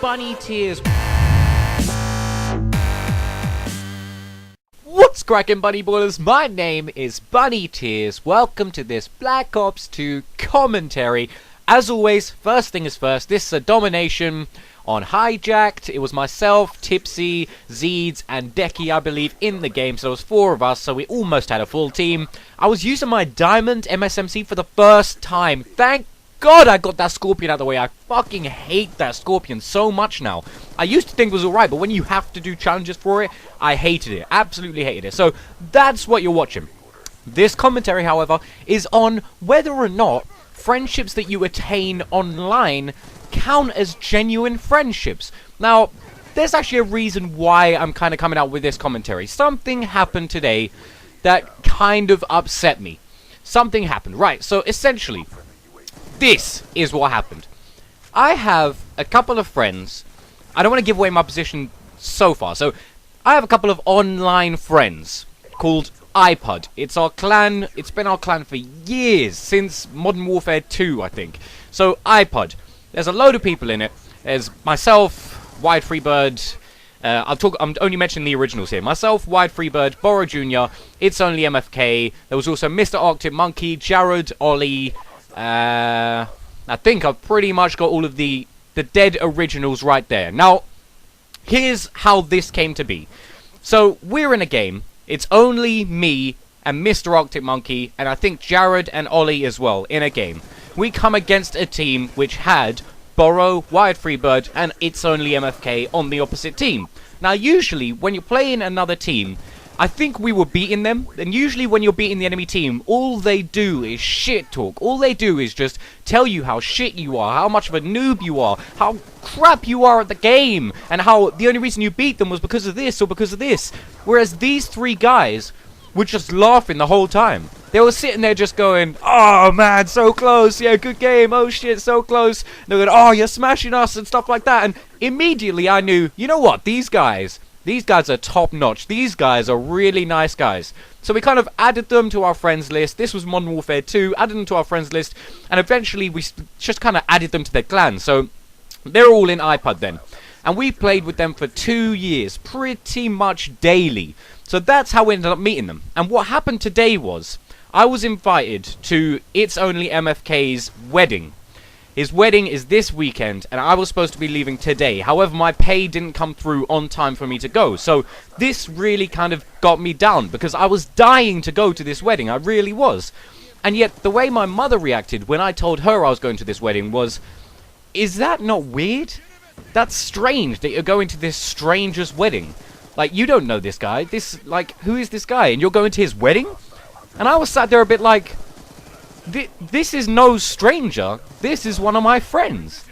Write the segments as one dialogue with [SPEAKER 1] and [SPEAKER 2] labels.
[SPEAKER 1] Bunny Tears. What's cracking, Bunny Ballers? My name is Bunny Tears. Welcome to this Black Ops 2 commentary. As always, first thing is first, this is a domination on Hijacked. It was myself, Tipsy, Zeeds, and Decky, I believe, in the game. So there was 4 of us, so we almost had a full team. I was using my Diamond MSMC for the first time. Thank God I got that Scorpion out of the way. I fucking hate that Scorpion so much now. I used to think it was alright, but when you have to do challenges for it, I hated it. Absolutely hated it. So that's what you're watching. This commentary, however, is on whether or not friendships that you attain online count as genuine friendships. Now, there's actually a reason why I'm kind of coming out with this commentary. Something happened today that kind of upset me. Something happened. Right, so essentially, this is what happened. I have a couple of friends. I don't want to give away my position so far. So, I have a couple of online friends called iPod. It's our clan. It's been our clan for years, since Modern Warfare 2, I think. So, iPod. There's a load of people in it. There's myself, Wide Freebird. I'm only mentioning the originals here. Myself, Wide Freebird, Borrow Jr., It's Only MFK. There was also Mr. Arctic Monkey, Jared, Ollie. I think I've pretty much got all of the dead originals right there. Now, here's how this came to be. So, we're in a game. It's only me and Mr. Arctic Monkey, and I think Jared and Ollie as well, in a game. We come against a team which had Borrow, Wide Freebird, and It's Only MFK on the opposite team. Now, usually, when you're playing another team, I think we were beating them, and usually when you're beating the enemy team, all they do is shit talk. All they do is just tell you how shit you are, how much of a noob you are, how crap you are at the game, and how the only reason you beat them was because of this or because of this. Whereas these 3 guys were just laughing the whole time. They were sitting there just going, "Oh man, so close, yeah, good game, oh shit, so close." And they were going, "Oh, you're smashing us," and stuff like that. And immediately I knew, you know what, these guys are top notch. These guys are really nice guys. So we kind of added them to our friends list. This was Modern Warfare 2, added them to our friends list, and eventually we just kind of added them to their clan. So they're all in iPod then. And we played with them for 2 years, pretty much daily. So that's how we ended up meeting them. And what happened today was, I was invited to It's Only MFK's wedding. His wedding is this weekend, and I was supposed to be leaving today. However, my pay didn't come through on time for me to go. So this really kind of got me down, because I was dying to go to this wedding. I really was. And yet, the way my mother reacted when I told her I was going to this wedding was, "Is that not weird? That's strange that you're going to this stranger's wedding. Like, you don't know this guy. Who is this guy? And you're going to his wedding?" And I was sat there a bit like, this is no stranger. This is one of my friends.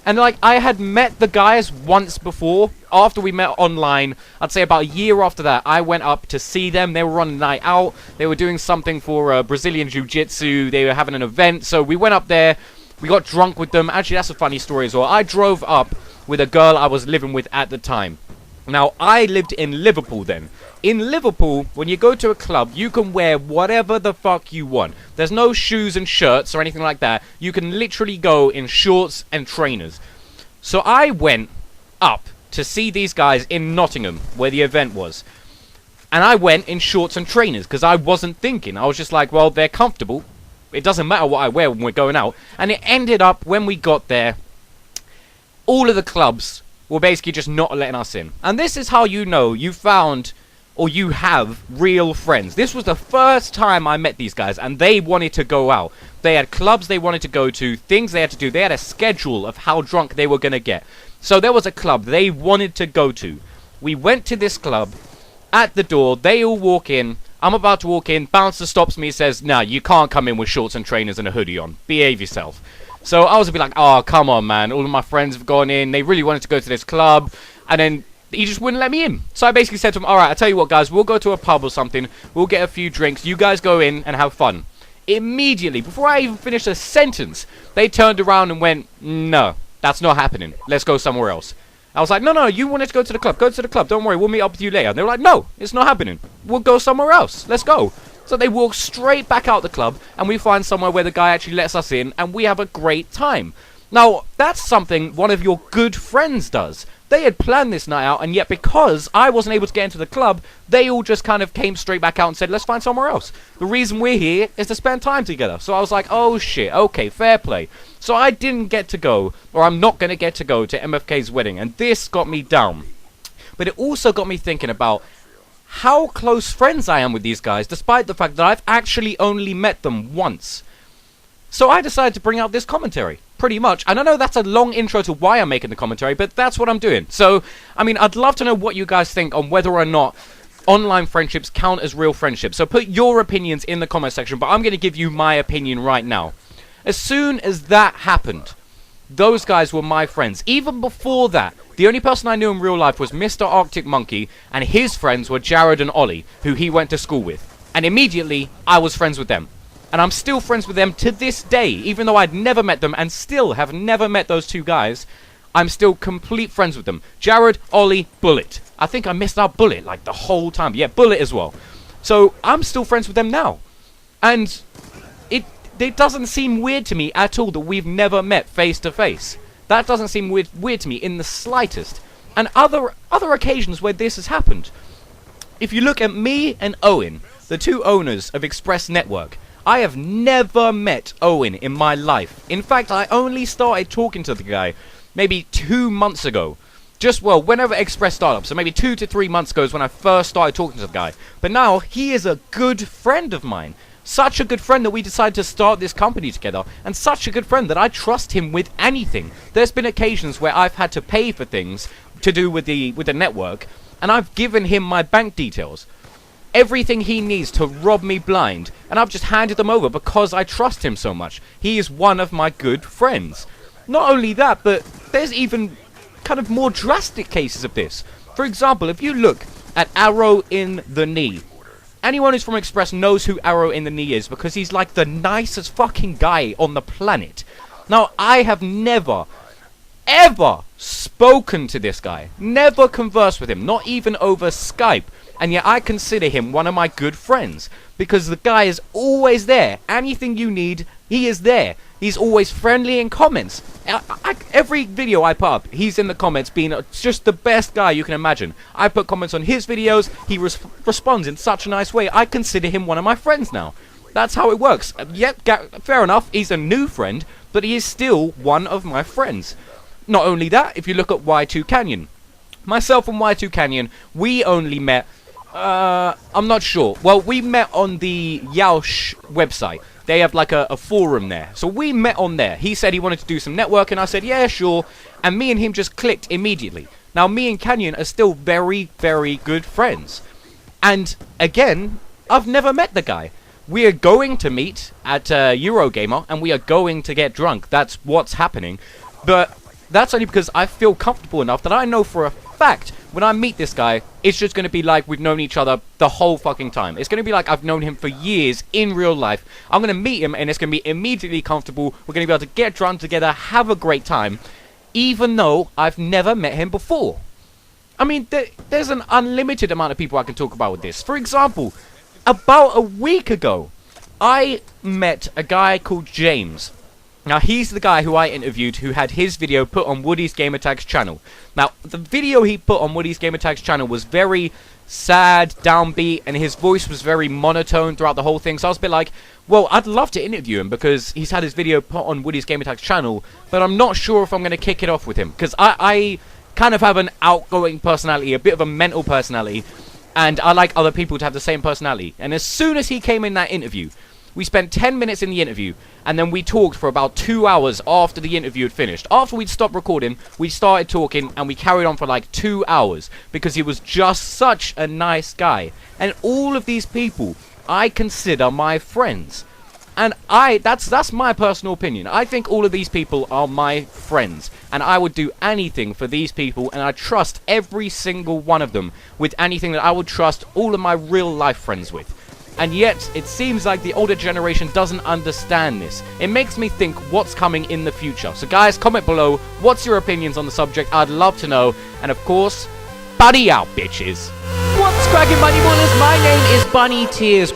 [SPEAKER 1] And like, I had met the guys once before. After we met online, I'd say about a year after that, I went up to see them. They were on a night out. They were doing something for Brazilian Jiu-Jitsu. They were having an event. So we went up there. We got drunk with them. Actually, that's a funny story as well. I drove up with a girl I was living with at the time. Now, I lived in Liverpool then. In Liverpool, when you go to a club, you can wear whatever the fuck you want. There's no shoes and shirts or anything like that. You can literally go in shorts and trainers. So I went up to see these guys in Nottingham, where the event was. And I went in shorts and trainers, because I wasn't thinking. I was just like, well, they're comfortable. It doesn't matter what I wear when we're going out. And it ended up, when we got there, all of the clubs were basically just not letting us in. And this is how you know you found, or you have, real friends. This was the first time I met these guys, and they wanted to go out. They had clubs they wanted to go to, things they had to do. They had a schedule of how drunk they were going to get. So there was a club they wanted to go to. We went to this club. At the door, they all walk in. I'm about to walk in. Bouncer stops me, says, "Nah, you can't come in with shorts and trainers and a hoodie on. Behave yourself." So I was a bit like, "Oh, come on, man. All of my friends have gone in. They really wanted to go to this club." And then he just wouldn't let me in. So I basically said to him, "Alright, I'll tell you what, guys. We'll go to a pub or something. We'll get a few drinks. You guys go in and have fun." Immediately, before I even finished a sentence, they turned around and went, "No, that's not happening. Let's go somewhere else." I was like, no, you wanted to go to the club. Go to the club. Don't worry. We'll meet up with you later. And they were like, "No, it's not happening. We'll go somewhere else. Let's go." So they walk straight back out the club, and we find somewhere where the guy actually lets us in, and we have a great time. Now, that's something one of your good friends does. They had planned this night out, and yet because I wasn't able to get into the club, they all just kind of came straight back out and said, let's find somewhere else. The reason we're here is to spend time together. So I was like, oh shit, okay, fair play. So I didn't get to go, or I'm not going to get to go to MFK's wedding, and this got me down. But it also got me thinking about how close friends I am with these guys, despite the fact that I've actually only met them once. So I decided to bring out this commentary, pretty much. And I know that's a long intro to why I'm making the commentary, but that's what I'm doing. So, I mean, I'd love to know what you guys think on whether or not online friendships count as real friendships. So put your opinions in the comment section, but I'm going to give you my opinion right now. As soon as that happened, those guys were my friends. Even before that, the only person I knew in real life was Mr. Arctic Monkey, and his friends were Jared and Ollie, who he went to school with. And immediately, I was friends with them. And I'm still friends with them to this day, even though I'd never met them and still have never met those two guys. I'm still complete friends with them. Jared, Ollie, Bullet. I think I missed out Bullet like the whole time. Yeah, Bullet as well. So I'm still friends with them now. And it doesn't seem weird to me at all that we've never met face to face. That doesn't seem weird to me in the slightest. And other occasions where this has happened. If you look at me and Owen, the two owners of Express Network, I have never met Owen in my life. In fact, I only started talking to the guy maybe 2 months ago. Just, well, whenever Express started up. So maybe 2 to 3 months ago is when I first started talking to the guy. But now, he is a good friend of mine. Such a good friend that we decided to start this company together. And such a good friend that I trust him with anything. There's been occasions where I've had to pay for things to do with the network. And I've given him my bank details. Everything he needs to rob me blind, and I've just handed them over because I trust him so much. He is one of my good friends. Not only that, but there's even kind of more drastic cases of this. For example, if you look at Arrow in the Knee, anyone who's from Express knows who Arrow in the Knee is because he's like the nicest fucking guy on the planet. Now, I have never, ever spoken to this guy. Never conversed with him, not even over Skype. And yet I consider him one of my good friends. Because the guy is always there. Anything you need, he is there. He's always friendly in comments. Every video I put up, he's in the comments being just the best guy you can imagine. I put comments on his videos, he responds in such a nice way. I consider him one of my friends now. That's how it works. Yet, fair enough, he's a new friend, but he is still one of my friends. Not only that, if you look at Y2 Canyon. Myself and Y2 Canyon, we only met... I'm not sure. Well, we met on the Yaush website. They have like a forum there. So we met on there. He said he wanted to do some networking. I said, yeah, sure. And me and him just clicked immediately. Now, me and Canyon are still very, very good friends. And, again, I've never met the guy. We are going to meet at Eurogamer, and we are going to get drunk. That's what's happening. But that's only because I feel comfortable enough that I know for a fact when I meet this guy, it's just going to be like we've known each other the whole fucking time. It's going to be like I've known him for years in real life. I'm going to meet him and it's going to be immediately comfortable. We're going to be able to get drunk together, have a great time, even though I've never met him before. I mean, there's an unlimited amount of people I can talk about with this. For example, about a week ago, I met a guy called James. Now, he's the guy who I interviewed who had his video put on Woody's Gamertags channel. Now, the video he put on Woody's Gamertags channel was very sad, downbeat, and his voice was very monotone throughout the whole thing. So I was a bit like, well, I'd love to interview him because he's had his video put on Woody's Gamertags channel, but I'm not sure if I'm going to kick it off with him. Because I kind of have an outgoing personality, a bit of a mental personality, and I like other people to have the same personality. And as soon as he came in that interview, we spent 10 minutes in the interview, and then we talked for about 2 hours after the interview had finished. After we'd stopped recording, we started talking, and we carried on for like 2 hours, because he was just such a nice guy. And all of these people, I consider my friends. And that's my personal opinion. I think all of these people are my friends, and I would do anything for these people, and I trust every single one of them with anything that I would trust all of my real life friends with. And yet, it seems like the older generation doesn't understand this. It makes me think what's coming in the future. So guys, comment below, what's your opinions on the subject? I'd love to know. And of course, buddy out, bitches. What's cracking, Bunny Ballers? My name is Bunny Tears.